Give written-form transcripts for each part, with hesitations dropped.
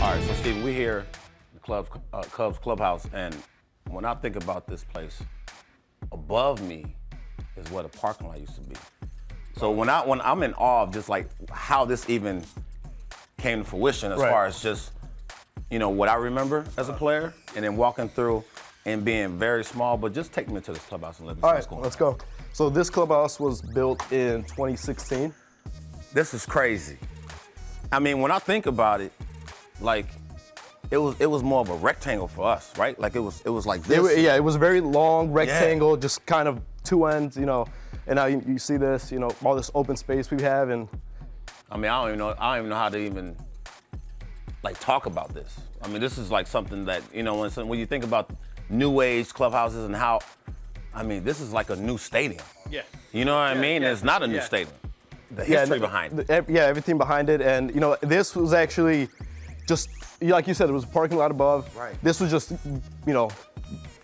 All right, so Steve, we're here at the Cubs clubhouse, and when I think about this place, above me is where the parking lot used to be. So when I'm in awe of just like how this even came to fruition as far as just, you know, what I remember as a player, and then walking through and being very small, but just take me to this clubhouse and let me see what's going on. Let's go. So this clubhouse was built in 2016. This is crazy. I mean, when I think about it, like, it was more of a rectangle for us, right? Like it was like this. It was a very long rectangle, just kind of two ends, you know. And now you see this, you know, all this open space we have, and I mean, I don't even know how to even like talk about this. I mean, this is like something that, you know, when you think about new age clubhouses and how, I mean, this is like a new stadium. Yeah. You know what I mean? It's not a new stadium. The history behind it. Everything behind it, and you know, this was actually just like you said, it was a parking lot above. Right. This was just, you know,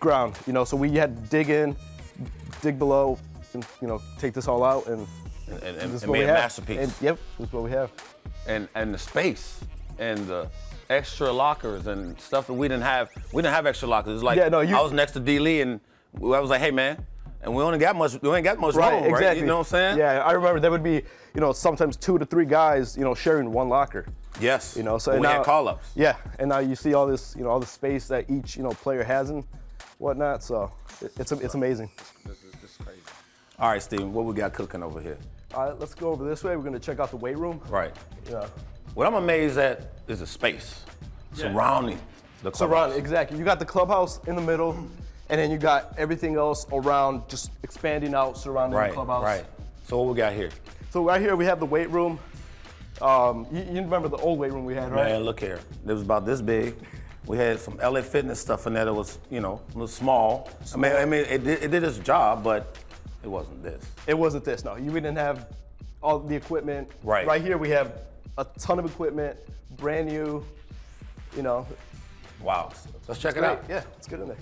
ground. You know, so we had to dig in, dig below, and, you know, take this all out and make a masterpiece. And, yep, this is what we have. And the space and the extra lockers and stuff that we didn't have. We didn't have extra lockers. It was like I was next to D. Lee and I was like, hey man, and we ain't got much room, exactly. right? You know what I'm saying? Yeah, I remember there would be, you know, sometimes 2 to 3 guys, you know, sharing one locker. Yes. You know, so we had call-ups. Yeah, and now you see all this, you know, all the space that each, you know, player has and whatnot. So it's amazing. This is crazy. All right, Steven, what we got cooking over here? All right, let's go over this way. We're gonna check out the weight room. Right. Yeah. What I'm amazed at is the space surrounding the clubhouse. Exactly. You got the clubhouse in the middle, and then you got everything else around, just expanding out, surrounding the clubhouse. Right. So what we got here? So right here we have the weight room. You remember the old weight room we had, right? Man, look here. It was about this big. We had some LA Fitness stuff in there that was, you know, a little small. I mean, it did its job, but it wasn't this. It wasn't this, no. We didn't have all the equipment. Right. Right here we have a ton of equipment, brand new, you know. Wow. Let's check it out. Yeah, let's get in there.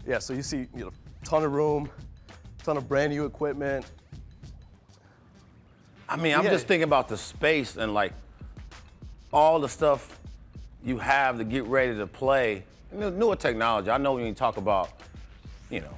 Yeah, so you see, you know, ton of room, ton of brand new equipment. I mean, I'm just thinking about the space and like all the stuff you have to get ready to play. And newer technology. I know when you talk about, you know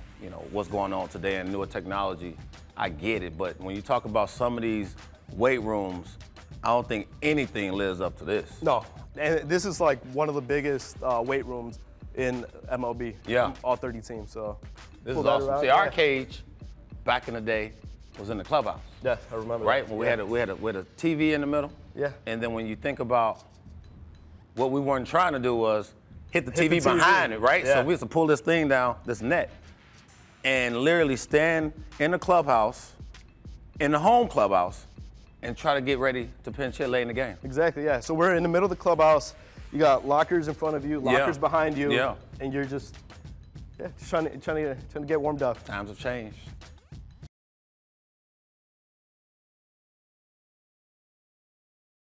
what's going on today and newer technology, I get it. But when you talk about some of these weight rooms, I don't think anything lives up to this. No, and this is like one of the biggest weight rooms in MLB. Yeah. All 30 teams. So this is awesome. See, our cage back in the day was in the clubhouse. Yeah, I remember. Right, that. when we had a TV in the middle. Yeah. And then when you think about what we weren't trying to do was hit the TV behind it, right? Yeah. So we used to pull this thing down, this net, and literally stand in the clubhouse, in the home clubhouse, and try to get ready to pinch hit late in the game. Exactly, yeah. So we're in the middle of the clubhouse. You got lockers in front of you, lockers behind you, and you're just trying to get warmed up. Times have changed.